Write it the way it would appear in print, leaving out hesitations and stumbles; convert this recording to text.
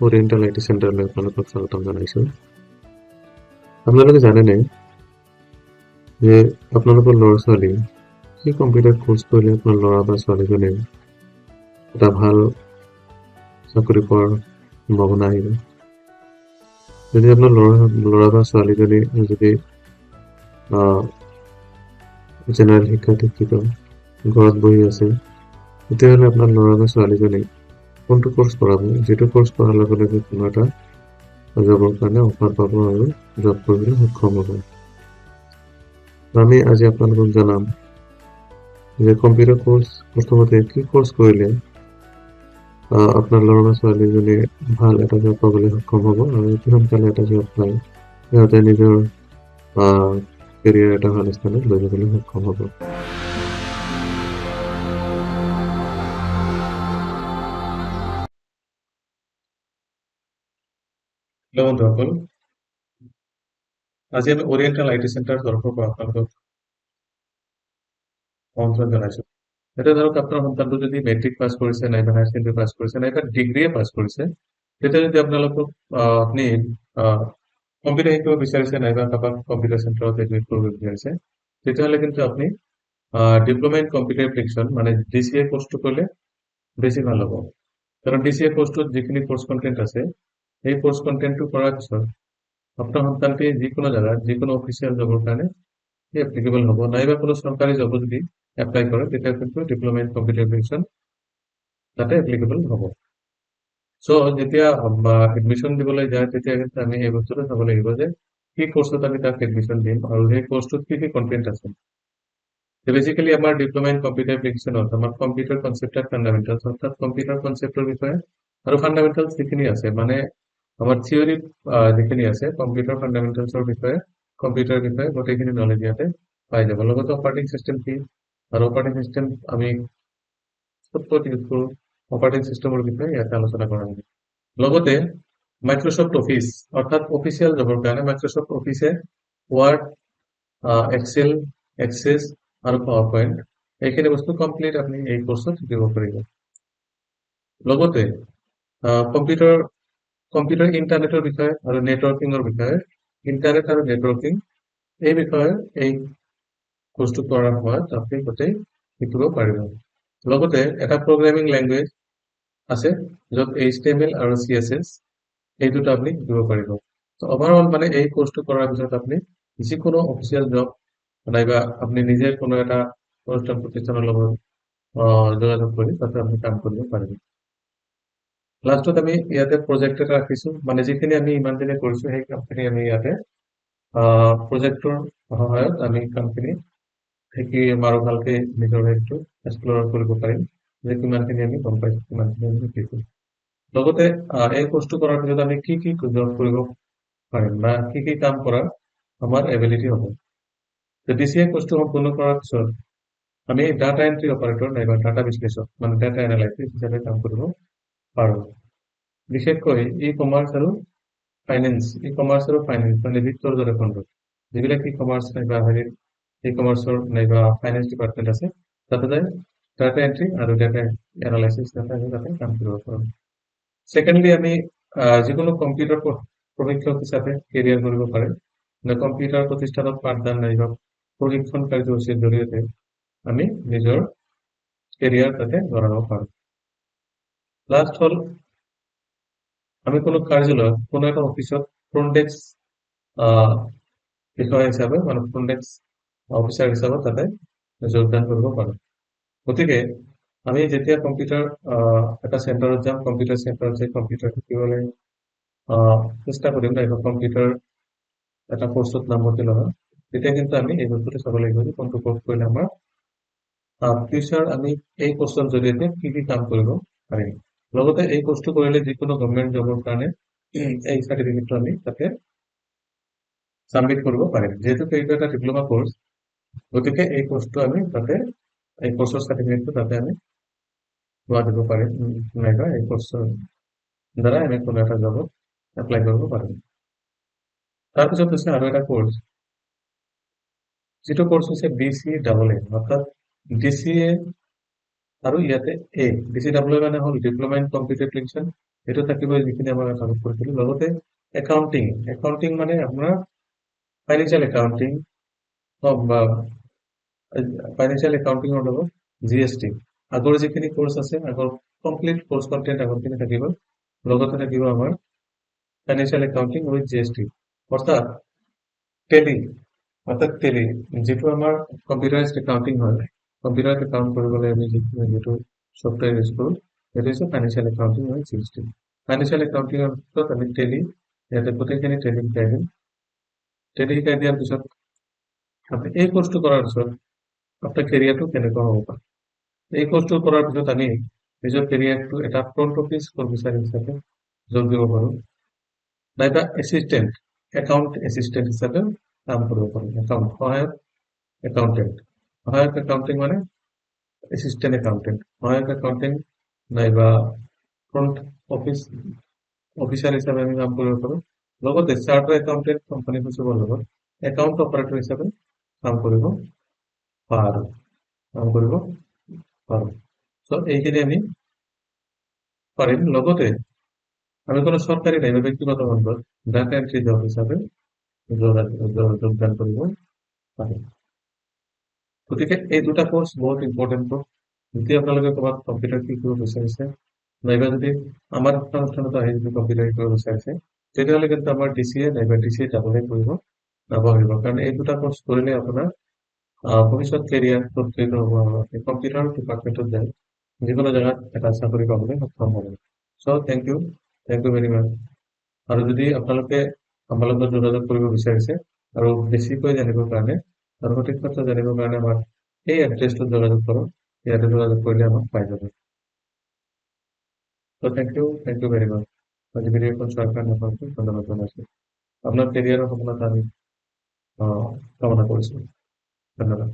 Oriental I T চেণ্টাৰলৈ আপোনালোকক স্বাগতম জনাইছোঁ। আপোনালোকে জানেনে যে আপোনালোকৰ ল'ৰা ছোৱালী সেই কম্পিউটাৰ কোৰ্চ কৰিলে আপোনাৰ ল'ৰা বা ছোৱালীজনে এটা ভাল চাকৰি পোৱাৰ সম্ভাৱনা আহিব। যদি আপোনাৰ ল'ৰা বা ছোৱালীজনী যদি জেনেৰেল শিক্ষাত শিক্ষিত ঘৰত বহি আছে, তেতিয়াহ'লে আপোনাৰ ল'ৰা বা ছোৱালীজনী কোনটো কোৰ্চ কৰাব, যিটো কোৰ্চ কৰাৰ লগে লগে কোনো এটা জবৰ কাৰণে অফাৰ পাব আৰু জব কৰিবলৈ সক্ষম হ'ব। আমি আজি আপোনালোকক জনাম যে কম্পিউটাৰ কোৰ্চ প্ৰথমতে কি কোৰ্চ কৰিলে আপোনাৰ ল'ৰা বা ছোৱালীজনীয়ে ভাল এটা জব পাবলৈ সক্ষম হ'ব আৰু অতি সোনকালে এটা জব পাই সিহঁতে নিজৰ কেৰিয়াৰ এটা ভাল স্থানত লৈ যাবলৈ সক্ষম হ'ব। হেল্ল' বন্ধুসকল, আজি আমি ওৰিয়েণ্টেল আই টি চেণ্টাৰ তৰফৰ পৰা আপোনালোকক আমন্ত্ৰণ জনাইছোঁ। এতিয়া ধৰক আপোনাৰ সন্তানটো যদি মেট্ৰিক পাছ কৰিছে, নাইবা হায়াৰ ছেকেণ্ডেৰী পাছ কৰিছে, নাইবা ডিগ্ৰীয়ে পাছ কৰিছে, তেতিয়া যদি আপোনালোকক আপুনি কম্পিউটাৰ শিকিব বিচাৰিছে, নাইবা কাৰোবাক কম্পিউটাৰ চেণ্টাৰত এডমিট কৰিব বিচাৰিছে, তেতিয়াহ'লে কিন্তু আপুনি ডিপ্ল'মা ইন কম্পিউটাৰ এপ্লিকেশ্যন মানে DCA কোৰ্চটো কৰিলে বেছি ভাল হ'ব। কাৰণ DCA কোৰ্চটোত যিখিনি কোৰ্চ কণ্টেণ্ট আছে, সেই কোৰ্চ কণ্টেণ্টটো কৰাৰ পিছত আপোনাৰ সন্তানটি যিকোনো জাগাত যিকোনো অফিচিয়েল জবৰ কাৰণে এপ্লিকেবল হ'ব, নাইবা কোনো চৰকাৰী জব যদি এপ্লাই কৰে তেতিয়া কিন্তু ডিপ্ল'মা ইন কম্পিউটাৰ এপ্লিকেশ্যন তাতে এপ্লিকেবল হ'ব। চ' যেতিয়া এডমিশ্যন দিবলৈ যায় তেতিয়া কিন্তু আমি এই বস্তুটো চাব লাগিব যে কি কোৰ্চত আমি তাক এডমিশ্যন দিম আৰু সেই কোৰ্চটোত কি কি কণ্টেণ্ট আছে। বেচিকেলি আমাৰ ডিপ্ল'মা ইন কম্পিউটাৰ এপ্লিকেশ্যনত আমাৰ কম্পিউটাৰ কনচেপ্ট এণ্ড ফাণ্ডামেণ্টেলছ, অৰ্থাৎ কম্পিউটাৰ কনচেপ্টৰ বিষয়ে আৰু ফাণ্ডামেণ্টেলছ যিখিনি আছে, মানে আমাৰ থিয়ৰী যিখিনি আছে কম্পিউটাৰ ফাণ্ডামেণ্টেলছৰ বিষয়ে, কম্পিউটাৰ বিষয়ে গোটেইখিনি নলেজ ইয়াতে পাই যাব। লগতে অপাৰেটিং চিষ্টেম কি আৰু অপাৰেটিং চিষ্টেম আমি ক'ত ইউজ কৰোঁ, অপাৰেটিং চিষ্টেমৰ বিষয়ে ইয়াতে আলোচনা কৰা হ'ব। লগতে মাইক্ৰ'ছফ্ট অফিচ, অৰ্থাৎ অফিচিয়েল জবৰ কাৰণে মাইক্ৰ'ছফ্ট অফিচে ৱাৰ্ড, এক্সেল, এক্সেছ আৰু পাৱাৰ পইণ্ট এইখিনি বস্তু কমপ্লিট আপুনি এই কোৰ্চত শিকিব পাৰিব। লগতে কম্পিউটাৰ ইণ্টাৰনেটৰ বিষয়ে আৰু নেটৱৰ্কিঙৰ বিষয়ে, ইণ্টাৰনেট আৰু নেটৱৰ্কিং এই বিষয়ে এই কোৰ্চটো কৰাৰ সময়ত আপুনি গোটেই শিকিব পাৰিব। লগতে এটা প্ৰগ্ৰামিং লেংগুৱেজ আছে য'ত HTML আৰু CSS এই দুটা আপুনি শিকিব পাৰিব। অভাৰঅল মানে এই কোৰ্চটো কৰাৰ পিছত আপুনি যিকোনো অফিচিয়েল জব নাইবা আপুনি নিজে কোনো এটা অনুষ্ঠান প্ৰতিষ্ঠানৰ লগত যোগাযোগ কৰি তাতে আপুনি কাম কৰিব পাৰিব। লাষ্টত আমি ইয়াতে প্ৰজেক্ট এটা ৰাখিছোঁ, মানে যিখিনি আমি ইমান দিনে কৰিছোঁ সেই কামখিনি আমি ইয়াতে প্ৰজেক্টৰ সহায়ত আমি কামখিনি শিকি আৰু ভালকে নিজৰ হেৰিটো এক্সপ্ল'ৰ কৰিব পাৰিম যে কিমানখিনি আমি গম পাইছোঁ, কিমানখিনি আমি শিকিছোঁ। লগতে এই কোৰ্চটো কৰাৰ পিছত আমি কি কি জব কৰিব পাৰিম বা কি কি কাম কৰাৰ আমাৰ এবিলিটি হ'ব। DCA কোৰ্চটো সম্পূৰ্ণ কৰাৰ পিছত আমি ডাটা এণ্ট্ৰি অপাৰেটৰ নাইবা ডাটা বিশ্লেষক মানে ডাটা এনালাইচিছ হিচাপে কাম কৰিব পাৰোঁ। বিশেষকৈ ই কমাৰ্চ আৰু ফাইনেন্স মানে বিত্তৰ দৰে খণ্ড, যিবিলাক ই কমাৰ্চ নাইবা ই কমাৰ্চৰ নাইবা ফাইনেন্স ডিপাৰ্টমেণ্ট আছে, তাতে ডাটা এণ্ট্ৰি আৰু ডাটা এনালাইচিছ আমি তাতে কাম কৰিব পাৰোঁ। ছেকেণ্ডলি আমি যিকোনো কম্পিউটাৰ প্ৰশিক্ষক হিচাপে কেৰিয়াৰ কৰিব পাৰে, কম্পিউটাৰ প্ৰতিষ্ঠানত পাঠদান নাইবা প্ৰশিক্ষণ কাৰ্যসূচীৰ জৰিয়তে আমি নিজৰ কেৰিয়াৰ তাতে গঢ়াব পাৰোঁ। লাষ্ট হ'ল আমি কোনো কাৰ্যালয়ত কোনো এটা অফিচত ফ্ৰণ্ট ডেস্ক বিষয় হিচাপে মানে ফ্ৰণ্ট ডেস্ক অফিচাৰ হিচাপে তাতে যোগদান কৰিব পাৰোঁ। গতিকে আমি যেতিয়া কম্পিউটাৰ এটা চেণ্টাৰত যাম, কম্পিউটাৰ চেণ্টাৰত যাই কম্পিউটাৰ শিকিবলৈ চেষ্টা কৰিম নাইবা কম্পিউটাৰ এটা কোৰ্চত নামভৰ্তি নহয়, তেতিয়া কিন্তু আমি এই বস্তুটো চাব লাগিব যে কোনটো কোৰ্চ কৰিলে আমাৰ ফিউচাৰ আমি এই কোৰ্চৰ জৰিয়তে কি কি কাম কৰিব পাৰিম। লগতে এই কোৰ্চটো কৰিলে যিকোনো গভৰ্ণমেণ্ট জবৰ কাৰণে এই চাৰ্টিফিকেটটো আমি তাতে ছাবমিট কৰিব পাৰিম। যিহেতু এইটো এটা ডিপ্ল'মা কোৰ্চ, গতিকে এই কোৰ্চটো আমি তাতে এই কোৰ্চৰ চাৰ্টিফিকেটটো তাতে আমি লোৱা দিব পাৰিম, নাইবা এই কোৰ্চৰ দ্বাৰা আমি কোনো এটা জবত এপ্লাই কৰিব পাৰিম। তাৰপিছত হৈছে আৰু এটা কোৰ্চ, যিটো কোৰ্চ হৈছে DCAA, অৰ্থাৎ DCA আৰু ইয়াতে DCAA মানে হ'ল ডিপ্ল'মা ইন কম্পিউটাৰ এপ্লিকেশ্যন এইটো থাকিব যিখিনি আমাৰ কাগজ কৰিছিলোঁ। লগতে একাউণ্টিং, একাউণ্টিং মানে আপোনাৰ ফাইনেন্সিয়েল একাউণ্টিং হওক বা ফাইনেন্সিয়েল একাউণ্টিঙৰ লগত GST, আগৰ যিখিনি কোৰ্চ আছে আগৰ কমপ্লিট কোৰ্চ কণ্টেণ্ট আগৰখিনি থাকিব। লগতে থাকিব আমাৰ ফাইনেন্সিয়েল একাউণ্টিং উইথ GST, অৰ্থাৎ টেলি, টেলি যিটো আমাৰ কম্পিউটাৰাইজড একাউণ্টিং হয়। কম্পিউটাৰত একাউণ্ট কৰিবলৈ আমি যিটো ছফ্টৱেৰ ইউজ কৰোঁ সেইটো হৈছে financial accounting with GST। Financial একাউণ্টিঙৰ পিছত আমি টেলি, ইয়াতে গোটেইখিনি টেলি শিকাই দিম। টেলি শিকাই দিয়াৰ পিছত আপুনি এই কোৰ্চটো কৰাৰ পিছত আপোনাৰ কেৰিয়াৰটো কেনেকুৱা হ'ব পাৰে। এই কোৰ্চটো কৰাৰ পিছত আমি নিজৰ কেৰিয়াৰটো এটা ফ্ৰণ্ট অফিচ কৰ্মচাৰী হিচাপে যোগ দিব পাৰোঁ, নাইবা এছিষ্টেণ্ট, একাউণ্ট এছিষ্টেণ্ট হিচাপে কাম কৰিব পাৰোঁ। সহায়ক একাউণ্টেণ্ট, সহায়ক একাউণ্টিং মানে এছিষ্টেণ্ট একাউণ্টেণ্ট, সহায়ক একাউণ্টেণ্ট নাইবা ফ্ৰণ্ট অফিচ অফিচাৰ হিচাপে আমি কাম কৰিব পাৰোঁ। লগতে চাৰ্টাৰ্ড একাউণ্টেণ্ট কোম্পানীসমূহৰ লগত একাউণ্ট অপাৰেটৰ হিচাপে কাম কৰিব পাৰোঁ, এইখিনি আমি পাৰিম। লগতে আমি কোনো চৰকাৰী নাইবা ব্যক্তিগত খণ্ডত ডাটা এন্ট্ৰি জব হিচাপে যোগদান কৰিব পাৰিম। গতিকে এই দুটা কোৰ্চ বহুত ইম্পৰ্টেণ্ট কোৰ্চ। যদি আপোনালোকে ক'ৰবাত কম্পিউটাৰ শিকিব বিচাৰিছে নাইবা যদি আমাৰ অনুষ্ঠানত আহি যদি কম্পিউটাৰ শিকিব বিচাৰিছে, তেতিয়াহ'লে কিন্তু আমাৰ DCA নাইবা DCA যাবলৈ কৰিব নাপাহৰিব, কাৰণ এই দুটা কোৰ্চ কৰিলে আপোনাৰ ভৱিষ্যত কেৰিয়াৰ সুৰক্ষিত হ'ব। কম্পিউটাৰ ডিপাৰ্টমেণ্টত যায় যিকোনো জেগাত এটা চাকৰি পাবলৈ সক্ষম হ'ব। থেংক ইউ ভেৰি মাছ। আৰু যদি আপোনালোকে আমাৰ লগত যোগাযোগ কৰিব বিচাৰিছে আৰু বেছিকৈ জানিবৰ কাৰণে আৰু সঠিক তথ্য জানিবৰ কাৰণে আমাৰ এই এড্ৰেছটোত যোগাযোগ কৰক। ইয়াতে যোগাযোগ কৰিলে আমাক পাই যাব। থেংক ইউ ভেৰি মাছ। আজি ভিডিঅ'খন চোৱাৰ কাৰণে আপোনালোকে ধন্যবাদ জনাইছোঁ। আপোনাৰ কেৰিয়াৰৰ সফলতা আমি কামনা কৰিছোঁ। ধন্যবাদ।